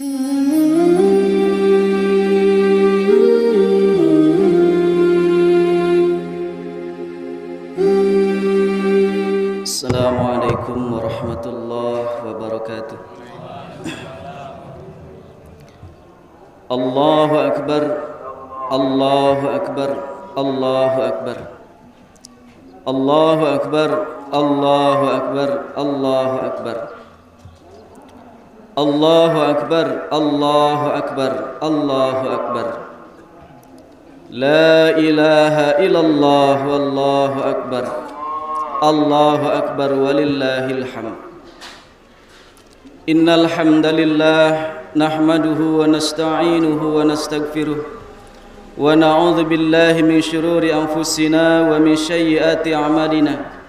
Assalamualaikum warahmatullahi wabarakatuh. Allahu Akbar, Allahu Akbar, Allahu Akbar, Allahu Akbar, Allahu Akbar, Allahu Akbar, Allahu Akbar, Allahu Akbar, Allahu Akbar. La ilaha illallah, wallahu akbar. Allahu akbar walillahil hamd. Innal hamdalillah nahmaduhu wa nasta'inuhu wa nastaghfiruh wa na'udzu billahi min shururi anfusina wa min sayyiati a'malina.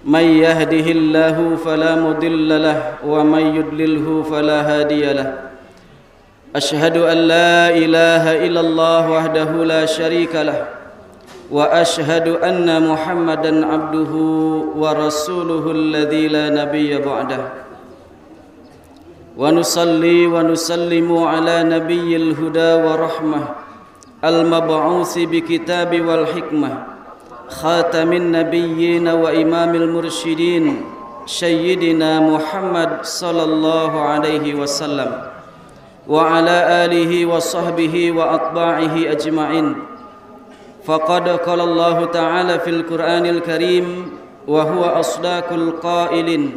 May yahdihillahu fala mudilla lahu wa may yudlilhu fala hadiya lahu. Ashhadu an la ilaha illallah wahdahu la syarika lahu wa ashhadu anna Muhammadan abduhu wa rasuluhu alladzi la nabiyya ba'dahu. Wa nusalli wa nusallimu ala nabiyyil huda wa rahmah al-mab'uusi bi kitabi wal hikmah khatamin nabiyyin wa imamil mursyidin sayyidina Muhammad sallallahu alaihi wasallam wa ala alihi wa sahbihi wa atba'ihi ajma'in. Faqad qala Allah ta'ala fil Qur'anil Karim wa huwa asdaqul qailin.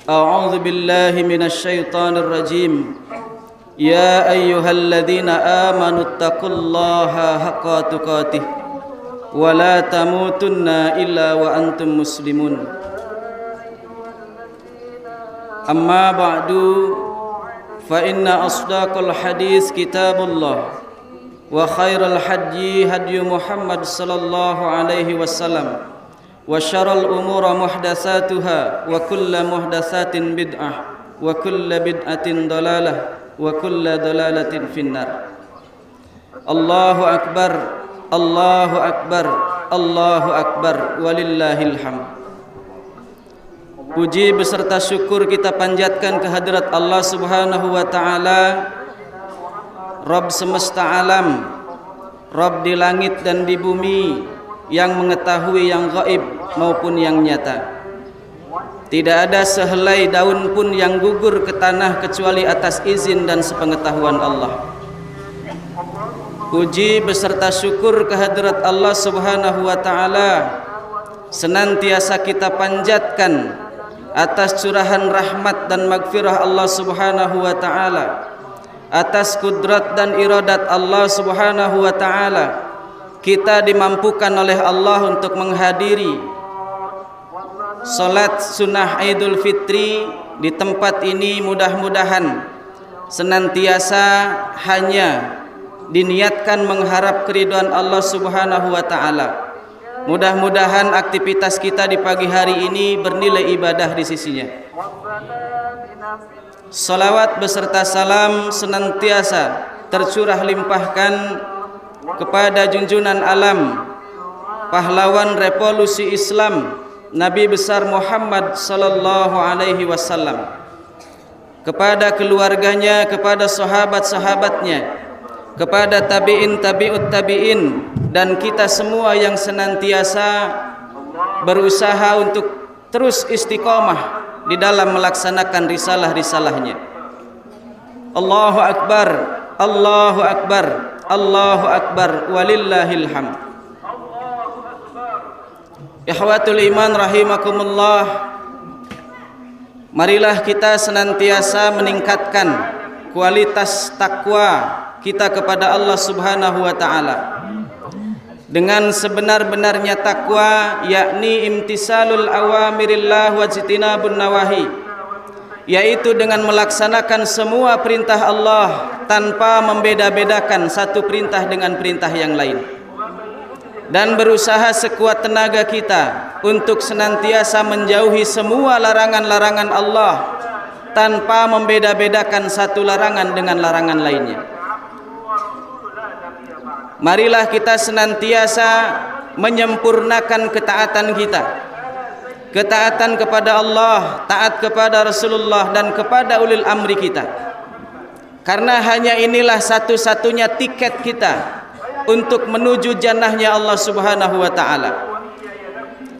A'udzu billahi minasy syaithanir rajim. Ya ayyuhalladzina amanu taqullaha haqqa tuqatih wa la tamutunna illa wa antum muslimun. Amma ba'du fa inna asdaqal hadis kitabullah wa khairal hadyi hadyu Muhammad sallallahu alaihi wasallam wa syarrul umuri muhdatsatuha wa kullu muhdatsatin bid'ah wa kullu bid'atin dalalah wa kullu dalalatin finnar. Allahu akbar, Allahu akbar, Allahu akbar walillahil hamd. Puji beserta syukur kita panjatkan kehadirat Allah Subhanahu wa taala, Rabb semesta alam, Rabb di langit dan di bumi, yang mengetahui yang gaib maupun yang nyata. Tidak ada sehelai daun pun yang gugur ke tanah kecuali atas izin dan sepengetahuan Allah. Puji beserta syukur kehadirat Allah Subhanahu wa taala senantiasa kita panjatkan atas curahan rahmat dan magfirah Allah Subhanahu wa taala, atas kudrat dan iradat Allah Subhanahu wa taala, kita dimampukan oleh Allah untuk menghadiri salat sunnah Idul Fitri di tempat ini. Mudah-mudahan senantiasa hanya diniatkan mengharap keridhaan Allah Subhanahu wa taala. Mudah-mudahan aktivitas kita di pagi hari ini bernilai ibadah di sisinya. Salawat beserta salam senantiasa tercurah limpahkan kepada junjungan alam, pahlawan revolusi Islam, Nabi besar Muhammad sallallahu alaihi wasallam, kepada keluarganya, kepada sahabat-sahabatnya, kepada tabi'in tabi'ut tabi'in, dan kita semua yang senantiasa berusaha untuk terus istiqomah di dalam melaksanakan risalah-risalahnya. Allahu akbar, Allahu akbar, Allahu akbar walillahil hamd. Ikhwatul iman rahimakumullah, marilah kita senantiasa meningkatkan kualitas takwa kita kepada Allah Subhanahu wa taala dengan sebenar-benarnya takwa, yakni imtisalul awamirillah wa jitinabun nawahi, yaitu dengan melaksanakan semua perintah Allah tanpa membeda-bedakan satu perintah dengan perintah yang lain, dan berusaha sekuat tenaga kita untuk senantiasa menjauhi semua larangan-larangan Allah tanpa membeda-bedakan satu larangan dengan larangan lainnya. Marilah kita senantiasa menyempurnakan ketaatan kita, ketaatan kepada Allah, taat kepada Rasulullah, dan kepada ulil amri kita. Karena hanya inilah satu-satunya tiket kita untuk menuju jannahnya Allah Subhanahu wa ta'ala.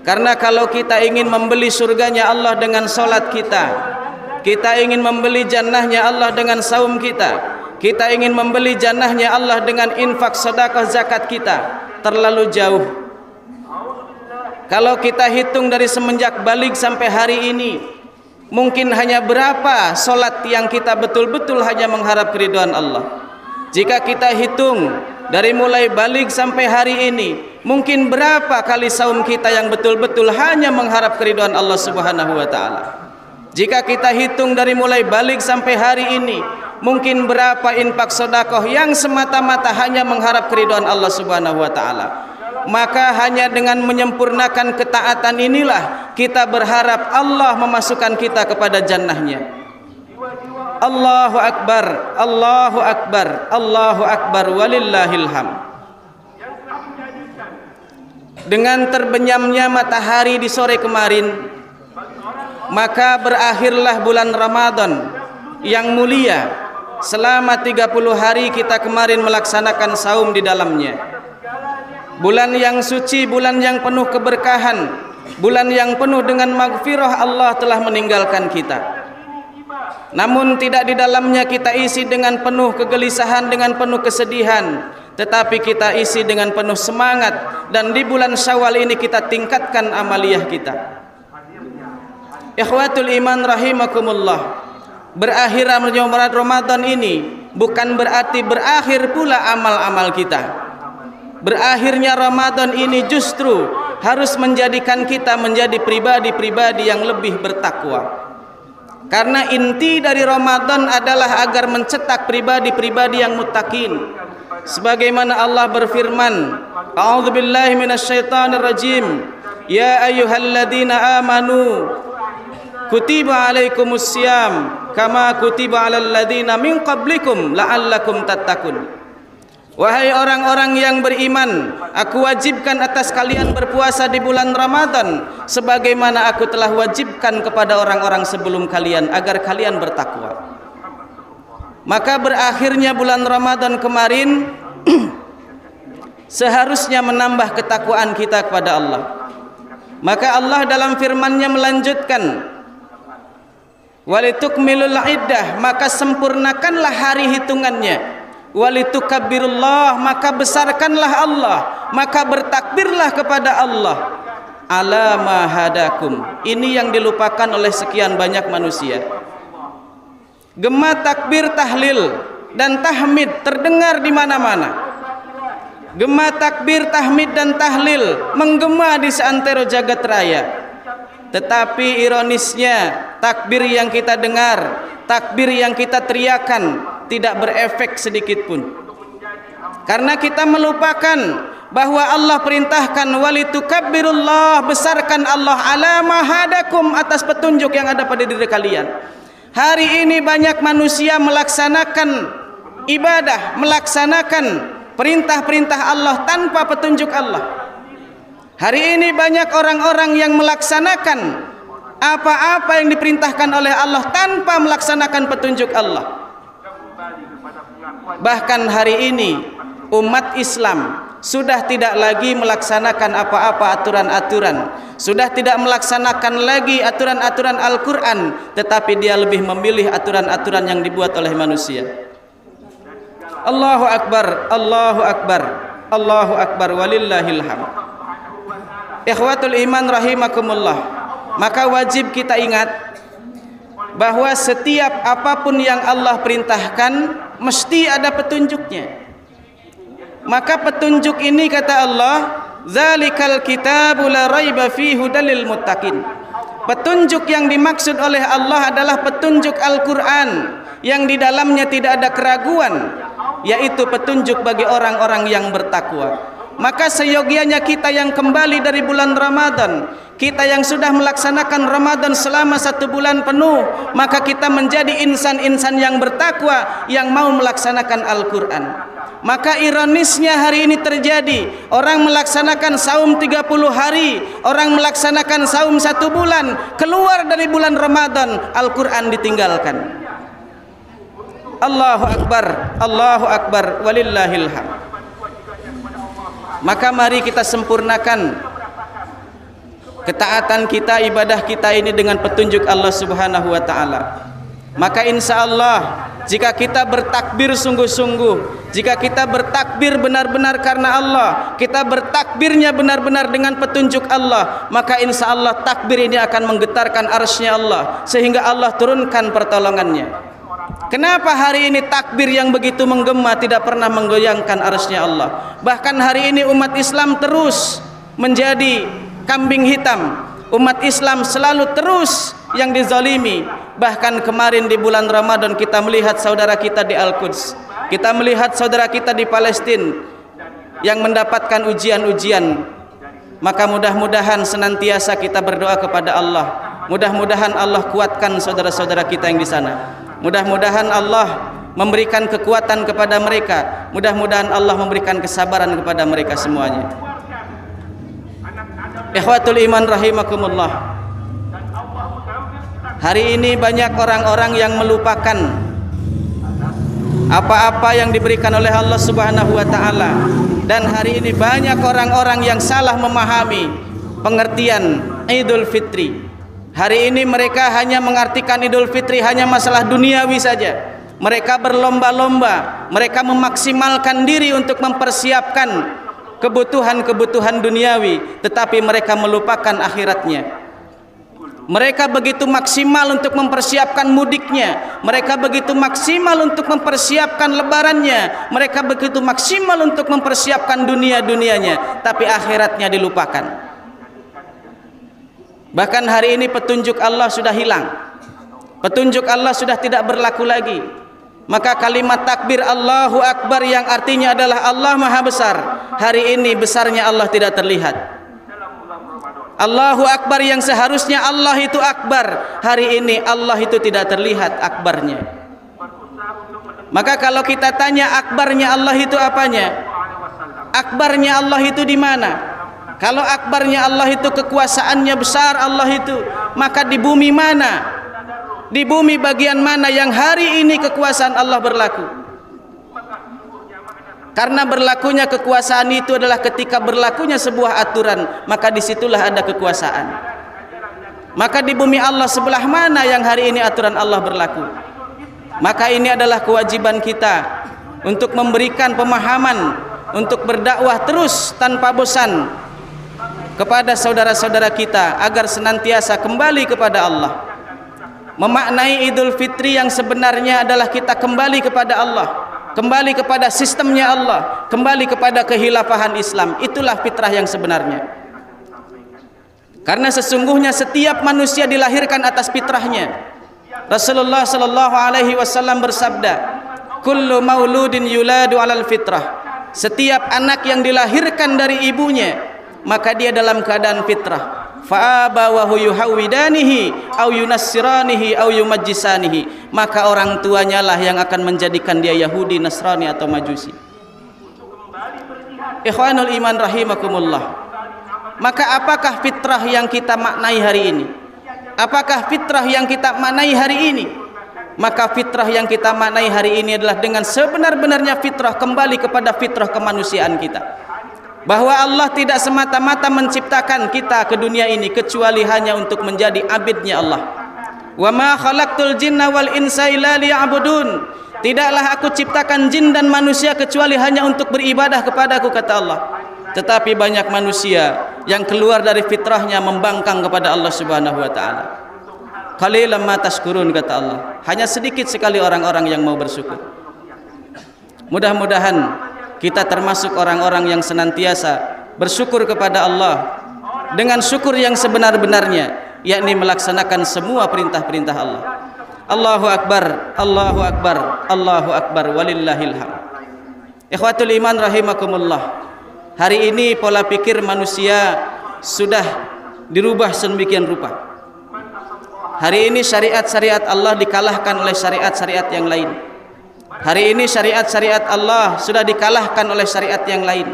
Karena kalau kita ingin membeli surganya Allah dengan solat kita, kita ingin membeli jannahnya Allah dengan saum kita ingin membeli jannahnya Allah dengan infak, sedekah, zakat kita, terlalu jauh. Kalau kita hitung dari semenjak balik sampai hari ini, mungkin hanya berapa solat yang kita betul-betul hanya mengharap keridhaan Allah. Jika kita hitung dari mulai balik sampai hari ini, mungkin berapa kali saum kita yang betul-betul hanya mengharap keridhaan Allah Subhanahu wa ta'ala. Jika kita hitung dari mulai balik sampai hari ini, mungkin berapa infak sedekah yang semata-mata hanya mengharap keridhaan Allah Subhanahu wa ta'ala. Maka hanya dengan menyempurnakan ketaatan inilah kita berharap Allah memasukkan kita kepada jannahnya. Allahu Akbar, Allahu Akbar, Allahu Akbar, walillahil hamd. Dengan terbenamnya matahari di sore kemarin, maka berakhirlah bulan Ramadan yang mulia. Selama 30 hari kita kemarin melaksanakan saum di dalamnya. Bulan yang suci, bulan yang penuh keberkahan, bulan yang penuh dengan maghfirah. Allah telah meninggalkan kita, namun tidak di dalamnya kita isi dengan penuh kegelisahan, dengan penuh kesedihan, tetapi kita isi dengan penuh semangat. Dan di bulan Syawal ini kita tingkatkan amaliyah kita. Ikhwatul iman rahimakumullah, berakhirnya Ramadan ini bukan berarti berakhir pula amal-amal kita. Berakhirnya Ramadan ini justru harus menjadikan kita menjadi pribadi-pribadi yang lebih bertakwa. Karena inti dari Ramadan adalah agar mencetak pribadi-pribadi yang muttaqin. Sebagaimana Allah berfirman, A'udzubillahi minasyaitonirrajim, ya ayyuhalladzina amanu kutiba alaikumussyam kama kutiba alal ladzina min qablikum la'allakum tattaqun. Wahai orang-orang yang beriman, aku wajibkan atas kalian berpuasa di bulan Ramadan sebagaimana aku telah wajibkan kepada orang-orang sebelum kalian agar kalian bertakwa. Maka berakhirnya bulan Ramadan kemarin seharusnya menambah ketakwaan kita kepada Allah. Maka Allah dalam firman-Nya melanjutkan, walitukmilul iddah, maka sempurnakanlah hari hitungannya. Walitukabbirullah, maka besarkanlah Allah, maka bertakbirlah kepada Allah. Ala ma hadakum, ini yang dilupakan oleh sekian banyak manusia. Gema takbir, tahlil dan tahmid terdengar di mana-mana. Gema takbir, tahmid dan tahlil menggema di seantero jagat raya. Tetapi ironisnya, takbir yang kita dengar, takbir yang kita teriakan tidak berefek sedikit pun. Karena kita melupakan bahwa Allah perintahkan walitukabbirullah, besarkan Allah ala ma hadakum, atas petunjuk yang ada pada diri kalian. Hari ini banyak manusia melaksanakan ibadah, melaksanakan perintah-perintah Allah tanpa petunjuk Allah. Hari ini banyak orang-orang yang melaksanakan apa-apa yang diperintahkan oleh Allah tanpa melaksanakan petunjuk Allah. Bahkan hari ini umat Islam sudah tidak lagi melaksanakan apa-apa aturan-aturan, sudah tidak melaksanakan lagi aturan-aturan Al-Quran, tetapi dia lebih memilih aturan-aturan yang dibuat oleh manusia. Allahu Akbar, Allahu Akbar, Allahu Akbar, walillahil hamd. Ikhwatul iman rahimakumullah, maka wajib kita ingat bahwa setiap apapun yang Allah perintahkan mesti ada petunjuknya. Maka petunjuk ini kata Allah, zalikal kitabu la raiba fihi hudalil muttaqin. Petunjuk yang dimaksud oleh Allah adalah petunjuk Al-Quran yang di dalamnya tidak ada keraguan, yaitu petunjuk bagi orang-orang yang bertakwa. Maka seyogianya kita yang kembali dari bulan Ramadan, kita yang sudah melaksanakan Ramadan selama 1 bulan penuh, maka kita menjadi insan-insan yang bertakwa, yang mau melaksanakan Al-Quran. Maka ironisnya hari ini terjadi, orang melaksanakan saum 30 hari, orang melaksanakan saum 1 bulan, keluar dari bulan Ramadan, Al-Quran ditinggalkan. Allahu Akbar, Allahu Akbar, walillahil hamd. Maka mari kita sempurnakan ketaatan kita, ibadah kita ini dengan petunjuk Allah Subhanahu wa taala. Maka insya Allah jika kita bertakbir sungguh-sungguh, jika kita bertakbir benar-benar karena Allah, kita bertakbirnya benar-benar dengan petunjuk Allah, maka insya Allah takbir ini akan menggetarkan arsy-Nya Allah, sehingga Allah turunkan pertolongannya. Kenapa hari ini takbir yang begitu menggema tidak pernah menggoyangkan arsy-Nya Allah? Bahkan hari ini umat Islam terus menjadi kambing hitam. Umat Islam selalu terus yang dizalimi. Bahkan kemarin di bulan Ramadan kita melihat saudara kita di Al-Quds, kita melihat saudara kita di Palestina yang mendapatkan ujian-ujian. Maka mudah-mudahan senantiasa kita berdoa kepada Allah, mudah-mudahan Allah kuatkan saudara-saudara kita yang di sana, mudah-mudahan Allah memberikan kekuatan kepada mereka, mudah-mudahan Allah memberikan kesabaran kepada mereka semuanya. Ikhwatul iman rahimakumullah. Hari ini banyak orang-orang yang melupakan apa-apa yang diberikan oleh Allah Subhanahu wa taala, dan hari ini banyak orang-orang yang salah memahami pengertian Idul Fitri. Hari ini mereka hanya mengartikan Idul Fitri hanya masalah duniawi saja. Mereka berlomba-lomba, mereka memaksimalkan diri untuk mempersiapkan kebutuhan-kebutuhan duniawi, tetapi mereka melupakan akhiratnya. Mereka begitu maksimal untuk mempersiapkan mudiknya, mereka begitu maksimal untuk mempersiapkan lebarannya, mereka begitu maksimal untuk mempersiapkan dunia-dunianya, tapi akhiratnya dilupakan. Bahkan hari ini petunjuk Allah sudah hilang, petunjuk Allah sudah tidak berlaku lagi. Maka kalimat takbir Allahu Akbar yang artinya adalah Allah Maha Besar, hari ini besarnya Allah tidak terlihat. Allahu Akbar yang seharusnya Allah itu akbar, hari ini Allah itu tidak terlihat akbarnya. Maka kalau kita tanya akbarnya Allah itu apanya? Akbarnya Allah itu di mana? Kalau akbarnya Allah itu kekuasaannya besar Allah itu, maka di bumi mana? Di bumi bagian mana yang hari ini kekuasaan Allah berlaku? Karena berlakunya kekuasaan itu adalah ketika berlakunya sebuah aturan, maka disitulah ada kekuasaan. Maka di bumi Allah sebelah mana yang hari ini aturan Allah berlaku? Maka ini adalah kewajiban kita untuk memberikan pemahaman, untuk berdakwah terus tanpa bosan kepada saudara-saudara kita agar senantiasa kembali kepada Allah. Memaknai Idul Fitri yang sebenarnya adalah kita kembali kepada Allah, kembali kepada sistemnya Allah, kembali kepada kehilafahan Islam. Itulah fitrah yang sebenarnya. Karena sesungguhnya setiap manusia dilahirkan atas fitrahnya. Rasulullah sallallahu alaihi wasallam bersabda, "Kullu mauludin yuladu 'alal fitrah." Setiap anak yang dilahirkan dari ibunya, maka dia dalam keadaan fitrah. Fa abawahu yuhawidanihi au yunassiranihi au yumajjisanihi, maka orang tuanya lah yang akan menjadikan dia Yahudi, Nasrani atau Majusi. Ikhwanul iman rahimakumullah. Maka apakah fitrah yang kita maknai hari ini? Apakah fitrah yang kita maknai hari ini? Maka fitrah yang kita maknai hari ini adalah dengan sebenar-benarnya fitrah, kembali kepada fitrah kemanusiaan kita. Bahwa Allah tidak semata-mata menciptakan kita ke dunia ini kecuali hanya untuk menjadi abidnya Allah. Wa ma khalaqtul jinna wal insa illa liya'budun. Tidaklah aku ciptakan jin dan manusia kecuali hanya untuk beribadah kepadaku, kata Allah. Tetapi banyak manusia yang keluar dari fitrahnya membangkang kepada Allah Subhanahu wa taala. Qalilan ma tashkurun, kata Allah. Hanya sedikit sekali orang-orang yang mau bersyukur. Mudah-mudahan kita termasuk orang-orang yang senantiasa bersyukur kepada Allah dengan syukur yang sebenar-benarnya, yakni melaksanakan semua perintah-perintah Allah. Allahu Akbar, Allahu Akbar, Allahu Akbar, walillahil hamd. Ikhwatul iman rahimakumullah. Hari ini pola pikir manusia sudah dirubah sedemikian rupa. Hari ini syariat-syariat Allah dikalahkan oleh syariat-syariat yang lain. Hari ini syariat-syariat Allah sudah dikalahkan oleh syariat yang lain.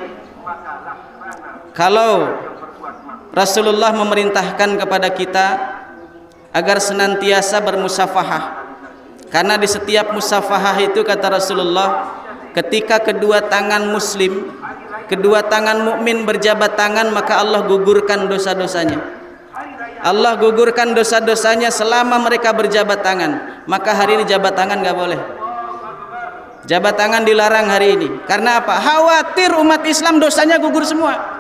Kalau Rasulullah memerintahkan kepada kita agar senantiasa bermusafahah, Karena di setiap musafahah itu kata Rasulullah, ketika kedua tangan muslim, kedua tangan mukmin berjabat tangan, maka Allah gugurkan dosa-dosanya. Allah gugurkan dosa-dosanya selama mereka berjabat tangan. Maka hari ini jabat tangan nggak boleh. Jabat tangan dilarang hari ini. Karena apa? Khawatir umat Islam dosanya gugur semua.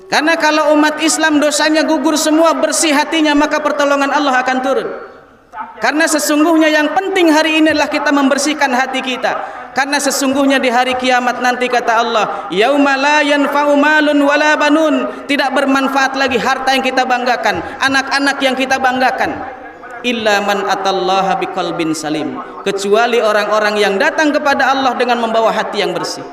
Karena kalau umat Islam dosanya gugur semua, bersih hatinya, maka pertolongan Allah akan turun. Karena sesungguhnya yang penting hari ini adalah kita membersihkan hati kita. Karena sesungguhnya di hari kiamat nanti kata Allah, yauma la yanfa'u malun wala banun, tidak bermanfaat lagi harta yang kita banggakan, anak-anak yang kita banggakan, illa man atallaha biqalbin salim, kecuali orang-orang yang datang kepada Allah dengan membawa hati yang bersih.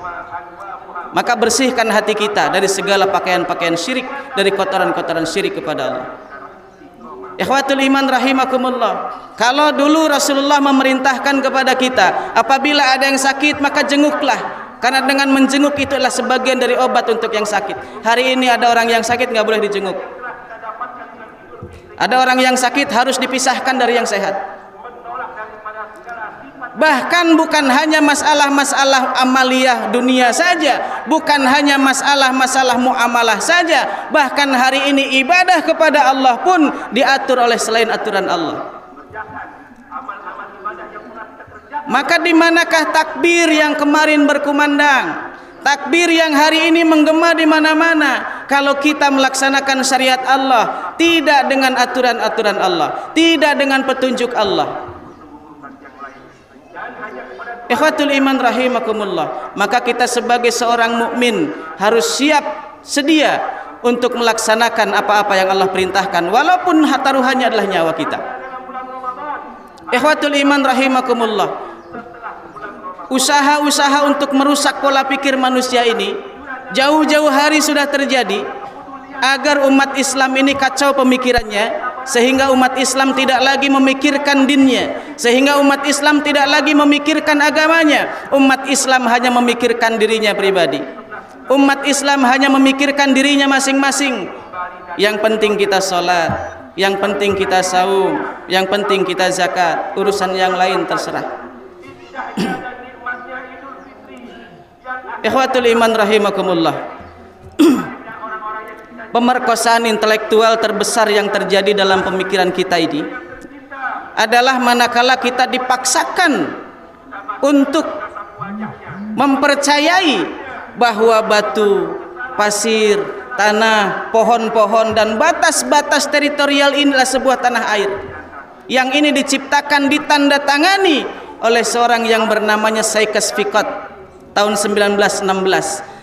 Maka bersihkan hati kita dari segala pakaian-pakaian syirik, dari kotoran-kotoran syirik kepada Allah. Ikhwatul iman rahimakumullah. Kalau dulu Rasulullah memerintahkan kepada kita, apabila ada yang sakit maka jenguklah, karena dengan menjenguk itu adalah sebagian dari obat untuk yang sakit. Hari ini ada orang yang sakit nggak boleh dijenguk. Ada orang yang sakit harus dipisahkan dari yang sehat. Bahkan bukan hanya masalah-masalah amaliyah dunia saja, bukan hanya masalah-masalah muamalah saja, bahkan hari ini ibadah kepada Allah pun diatur oleh selain aturan Allah. Maka di manakah takbir yang kemarin berkumandang? Takbir yang hari ini menggema di mana-mana. Kalau kita melaksanakan syariat Allah, tidak dengan aturan-aturan Allah, tidak dengan petunjuk Allah. Ikhwatul iman rahimakumullah. Maka kita sebagai seorang mukmin harus siap sedia untuk melaksanakan apa-apa yang Allah perintahkan, walaupun taruhannya adalah nyawa kita. Ikhwatul iman rahimakumullah. Usaha-usaha untuk merusak pola pikir manusia ini jauh-jauh hari sudah terjadi, agar umat Islam ini kacau pemikirannya, sehingga umat Islam tidak lagi memikirkan dinnya, sehingga umat Islam tidak lagi memikirkan agamanya. Umat Islam hanya memikirkan dirinya pribadi. Umat Islam hanya memikirkan dirinya masing-masing. Yang penting kita sholat, yang penting kita saum, yang penting kita zakat, urusan yang lain terserah. Ikhwatul iman rahimakumullah. Pemerkosaan intelektual terbesar yang terjadi dalam pemikiran kita ini adalah manakala kita dipaksakan untuk mempercayai bahwa batu, pasir, tanah, pohon-pohon dan batas-batas teritorial inilah sebuah tanah air. Yang ini diciptakan, ditandatangani oleh seorang yang bernamanya Sykes Picot tahun 1916.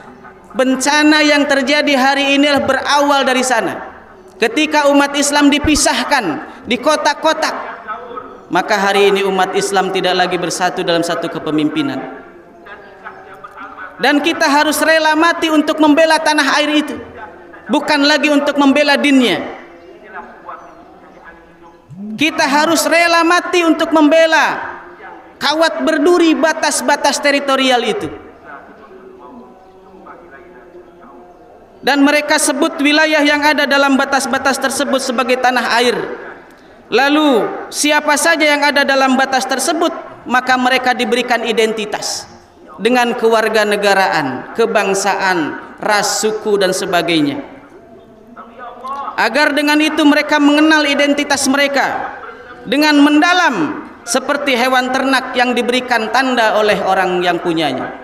Bencana yang terjadi hari ini berawal dari sana. Ketika umat Islam dipisahkan di kotak-kotak, maka hari ini umat Islam tidak lagi bersatu dalam satu kepemimpinan. Dan kita harus rela mati untuk membela tanah air itu, bukan lagi untuk membela dinnya. Kita harus rela mati untuk membela kawat berduri batas-batas teritorial itu. Dan mereka sebut wilayah yang ada dalam batas-batas tersebut sebagai tanah air. Lalu siapa saja yang ada dalam batas tersebut, maka mereka diberikan identitas dengan kewarganegaraan, kebangsaan, ras, suku dan sebagainya. Agar dengan itu mereka mengenal identitas mereka dengan mendalam, seperti hewan ternak yang diberikan tanda oleh orang yang punyanya.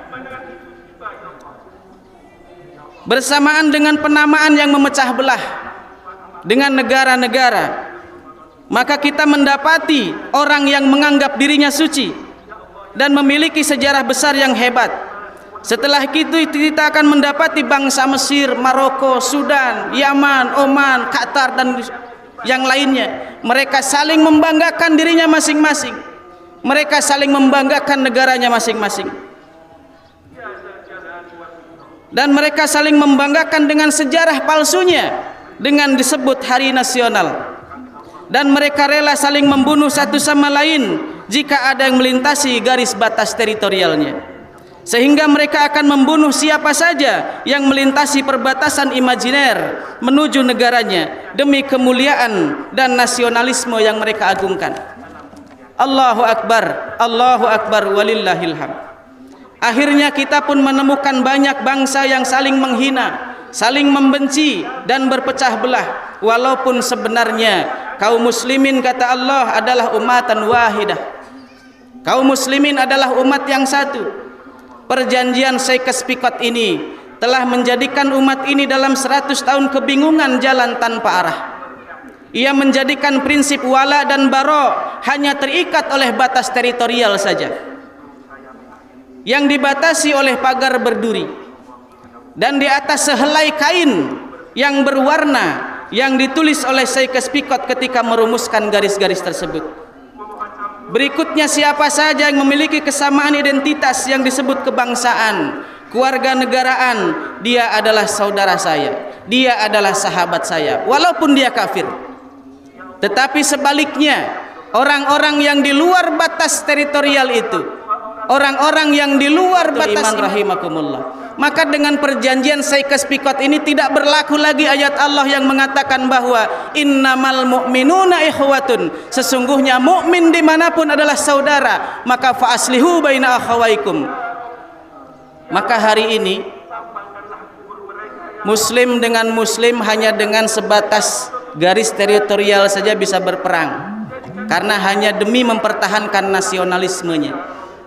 Bersamaan dengan penamaan yang memecah belah dengan negara-negara, maka kita mendapati orang yang menganggap dirinya suci dan memiliki sejarah besar yang hebat. Setelah itu kita akan mendapati bangsa Mesir, Maroko, Sudan, Yaman, Oman, Qatar dan yang lainnya. Mereka saling membanggakan dirinya masing-masing. Mereka saling membanggakan negaranya masing-masing. Dan mereka saling membanggakan dengan sejarah palsunya dengan disebut hari nasional. Dan mereka rela saling membunuh satu sama lain jika ada yang melintasi garis batas teritorialnya. Sehingga mereka akan membunuh siapa saja yang melintasi perbatasan imajiner menuju negaranya demi kemuliaan dan nasionalisme yang mereka agungkan. Allahu Akbar, Allahu Akbar, walillahil hamd. Akhirnya kita pun menemukan banyak bangsa yang saling menghina, saling membenci dan berpecah belah, walaupun sebenarnya kaum muslimin kata Allah adalah umatan wahidah. Kaum muslimin adalah umat yang satu. Perjanjian Sykes-Picot ini telah menjadikan umat ini dalam 100 tahun kebingungan jalan tanpa arah. Ia menjadikan prinsip wala dan bara hanya terikat oleh batas teritorial saja, yang dibatasi oleh pagar berduri, dan di atas sehelai kain yang berwarna yang ditulis oleh Sykes-Picot ketika merumuskan garis-garis tersebut. Berikutnya, siapa saja yang memiliki kesamaan identitas yang disebut kebangsaan, kewarganegaraan, dia adalah saudara saya, dia adalah sahabat saya, walaupun dia kafir. Tetapi sebaliknya, orang-orang yang di luar batas teritorial itu, orang-orang yang di luar batas iman rahimakumullah, maka dengan perjanjian Sykes-Picot ini tidak berlaku lagi ayat Allah yang mengatakan bahwa innamal mu'minuna ikhwatun, sesungguhnya mukmin dimanapun adalah saudara, maka fa aslihu baina akhawaikum. Maka hari ini muslim dengan muslim hanya dengan sebatas garis teritorial saja bisa berperang, karena hanya demi mempertahankan nasionalismenya.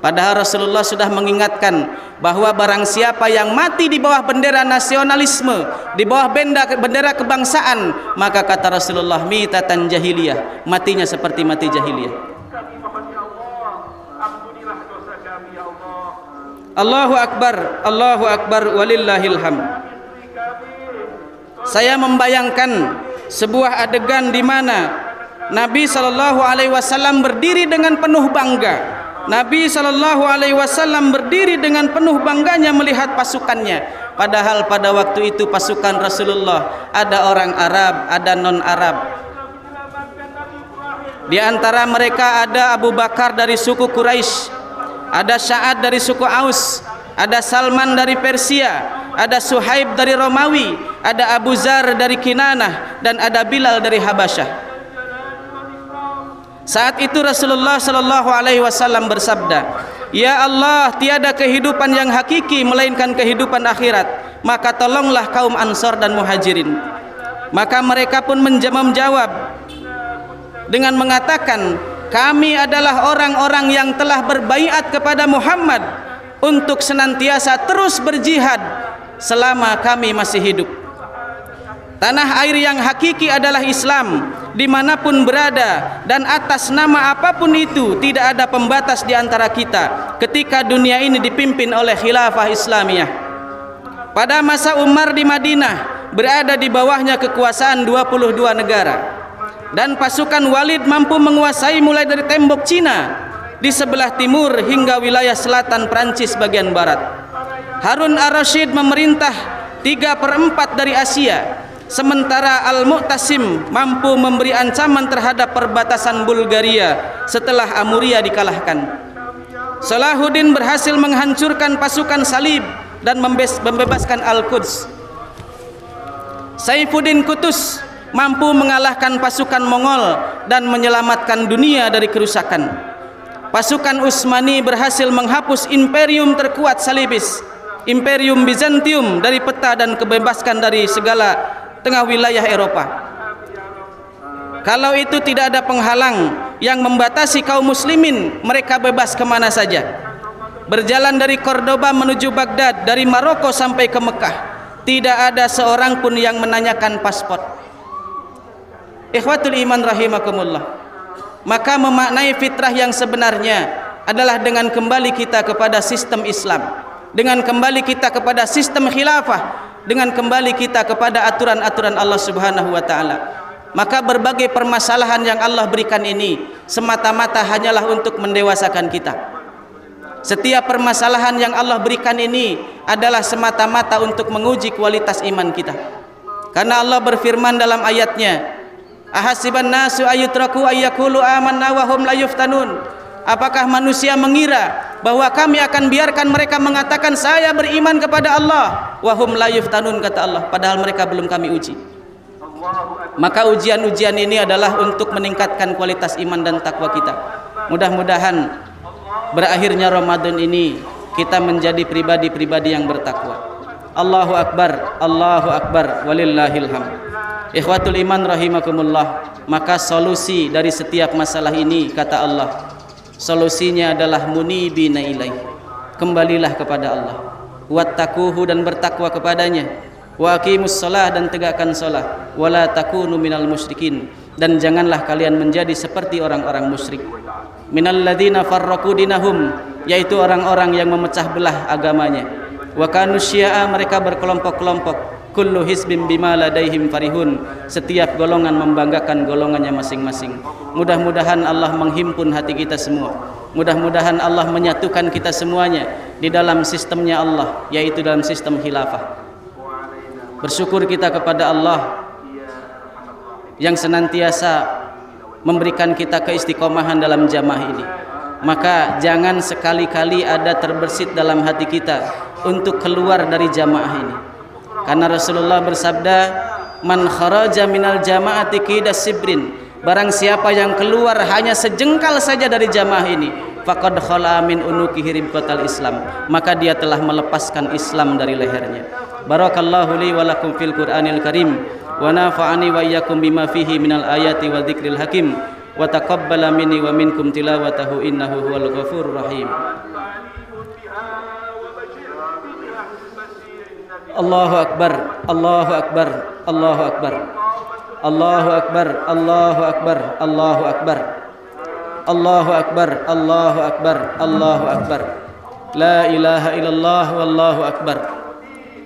Padahal Rasulullah sudah mengingatkan bahwa barang siapa yang mati di bawah bendera nasionalisme, di bawah bendera kebangsaan, maka kata Rasulullah mitatan jahiliyah, matinya seperti mati jahiliyah. Allahu Akbar, Allahu Akbar, walillahil hamd. Saya membayangkan sebuah adegan di mana Nabi SAW berdiri dengan penuh bangga. Nabi SAW berdiri dengan penuh bangganya melihat pasukannya. Padahal pada waktu itu pasukan Rasulullah ada orang Arab, ada non-Arab. Di antara mereka ada Abu Bakar dari suku Quraisy, ada Sa'ad dari suku Aus, ada Salman dari Persia, ada Suhaib dari Romawi, ada Abu Zar dari Kinanah, dan ada Bilal dari Habasyah. Saat itu Rasulullah SAW bersabda, "Ya Allah, tiada kehidupan yang hakiki melainkan kehidupan akhirat, maka tolonglah kaum Ansor dan Muhajirin." Maka mereka pun menjawab dengan mengatakan, "Kami adalah orang-orang yang telah berbaiat kepada Muhammad untuk senantiasa terus berjihad selama kami masih hidup." Tanah air yang hakiki adalah Islam, dimanapun berada dan atas nama apapun itu tidak ada pembatas di antara kita ketika dunia ini dipimpin oleh khilafah Islamiyah. Pada masa Umar di Madinah berada di bawahnya kekuasaan 22 negara, dan pasukan Walid mampu menguasai mulai dari tembok Cina di sebelah timur hingga wilayah selatan Prancis bagian barat. Harun ar-Rasyid memerintah 3/4 dari Asia, sementara Al-Mu'tasim mampu memberi ancaman terhadap perbatasan Bulgaria setelah Amuria dikalahkan. Salahuddin berhasil menghancurkan pasukan Salib dan membebaskan Al-Quds. Saifuddin Qutus mampu mengalahkan pasukan Mongol dan menyelamatkan dunia dari kerusakan. Pasukan Utsmani berhasil menghapus imperium terkuat Salibis, Imperium Bizantium, dari peta dan kebebaskan dari segala tengah wilayah Eropa. Kalau itu tidak ada penghalang yang membatasi kaum muslimin, mereka bebas kemana saja. Berjalan dari Cordoba menuju Baghdad, dari Maroko sampai ke Mekah, tidak ada seorang pun yang menanyakan paspor. Ikhwatul iman rahimakumullah. Maka memaknai fitrah yang sebenarnya adalah dengan kembali kita kepada sistem Islam, dengan kembali kita kepada sistem khilafah, dengan kembali kita kepada aturan-aturan Allah Subhanahu wa taala. Maka berbagai permasalahan yang Allah berikan ini semata-mata hanyalah untuk mendewasakan kita. Setiap permasalahan yang Allah berikan ini adalah semata-mata untuk menguji kualitas iman kita. Karena Allah berfirman dalam ayatnya, "Ahasiban nasu ayyutraku ayyaqulu amanna wa hum la yuftanun." Apakah manusia mengira bahwa kami akan biarkan mereka mengatakan saya beriman kepada Allah, wa hum la yuftanun, kata Allah, padahal mereka belum kami uji. Maka ujian-ujian ini adalah untuk meningkatkan kualitas iman dan takwa kita. Mudah-mudahan berakhirnya Ramadan ini kita menjadi pribadi-pribadi yang bertakwa. Allahu Akbar, Allahu Akbar, walillahil hamd. Ikhwatul iman rahimakumullah, maka solusi dari setiap masalah ini kata Allah, solusinya adalah munibina ilaih, kembalilah kepada Allah, wattaquhu dan bertakwa kepadanya, wa aqimus shalah dan tegakkan salat, wala takunu minal musyrikin dan janganlah kalian menjadi seperti orang-orang musyrik. Minal ladzina farraqu dinahum, yaitu orang-orang yang memecah belah agamanya. Wa kanu syi'a, mereka berkelompok-kelompok. Kullu hizbin bima ladaihim farihun, setiap golongan membanggakan golongannya masing-masing. Mudah-mudahan Allah menghimpun hati kita semua. Mudah-mudahan Allah menyatukan kita semuanya di dalam sistemnya Allah, yaitu dalam sistem khilafah. Bersyukur kita kepada Allah yang senantiasa memberikan kita keistiqomahan dalam jamaah ini. Maka jangan sekali-kali ada terbersit dalam hati kita untuk keluar dari jamaah ini. Karena Rasulullah bersabda, man kharaja minal jama'ati qidas sibrin, barang siapa yang keluar hanya sejengkal saja dari jamaah ini, faqad khala min unukihi ribqatal Islam, maka dia telah melepaskan Islam dari lehernya. Barakallahu li wa lakum fil Qur'anil Karim wa nafa'ani wa iyyakum bima fihi minal ayati wa dzikril hakim wa taqabbala minni wa minkum tilawatahu innahu huwal ghafurur rahim. Allahu Akbar, Allahu Akbar, Allahu Akbar, Allahu Akbar, Allahu Akbar, Allahu Akbar, Allahu Akbar, Allahu Akbar, Allahu Akbar. La ilaha illallah wallahu akbar.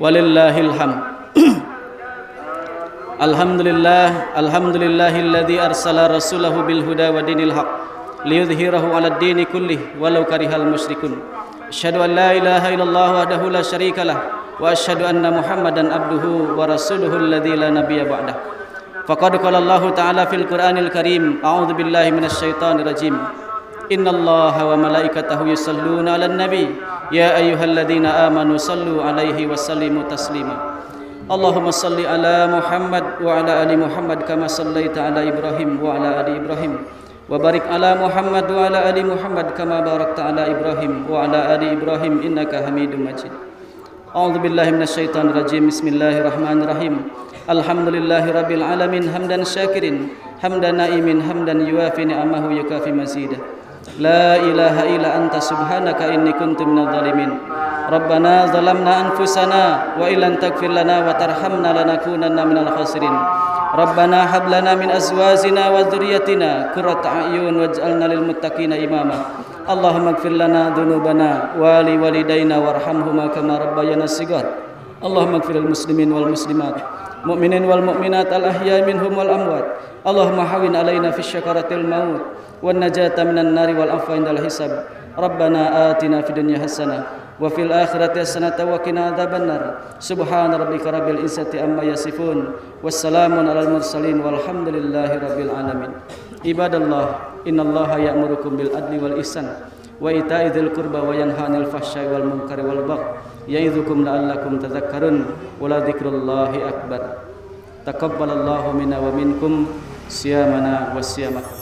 Walillahil hamd. Alhamdulillah, alhamdulillahilladzi arsala rasulahu bil huda wa dinil haq liyudhhirahu 'alad dini kullih walau karihal musyrikun. Asyhadu an la ilaha illallah wahdahu la syarikalah wa asyhadu anna Muhammadan abduhu wa rasuluhu alladzi la nabiyya ba'dah. Faqad qala Allah ta'ala fil Qur'anil Karim, a'udzu billahi minasy syaithanir rajim. Innallaha wa malaikatahu yusholluna 'alan nabi ya ayyuhalladzina amanu shallu 'alaihi wa sallimu taslima. Allahumma shalli ala Muhammad wa ala ali Muhammad kama shallaita ala Ibrahim wa ala ali Ibrahim wa barik ala Muhammad wa ala ali Muhammad kama barakta ala Ibrahim wa ala ali Ibrahim innaka Hamidum Majid. A'udzu billahi minasyaitonir rajim. Bismillahirrahmanirrahim. Alhamdulillahi rabbil alamin hamdan syakirin hamdan naimin hamdan yuafi ni'amahu yukafi mazidah. La ilaha illa anta subhanaka inni kuntu minadh dhalimin. Rabbana zalamna anfusana wa illam taghfir lana wa tarhamna lanakunanna minal khasirin. Rabbana hab lana min azwajina wa dhurriyyatina qurrata a'yun waj'alna lil muttaqina imama. Allahumma ighfir lana dhunubana wa li walidayna warhamhuma kama rabbayana shighar. Allahumma ighfir lil muslimin wal muslimat, mu'minin wal mu'minat al ahya'i minhum wal amwat. Allahumma hawwin alaina fi syakaratil maut wan najata minan nari wal afwa indal hisab. Rabbana atina fid dunya hasanah wa fil akhirati hasanatan wa qina adzabannar. Subhana rabbika rabbil izzati amma yasifun wassalamun alal mursalin walhamdulillahi rabbil alamin. Ibadallah, innallaha ya'murukum bil adli wal ihsan wa ita'i dzil qurba wa yanha 'anil fahsya'i wal munkari wal baghi ya'idzukum la'allakum tadhakkarun wa la dzikrullahi akbar. Taqabbalallahu minna wa minkum siyamana wa siyamakum.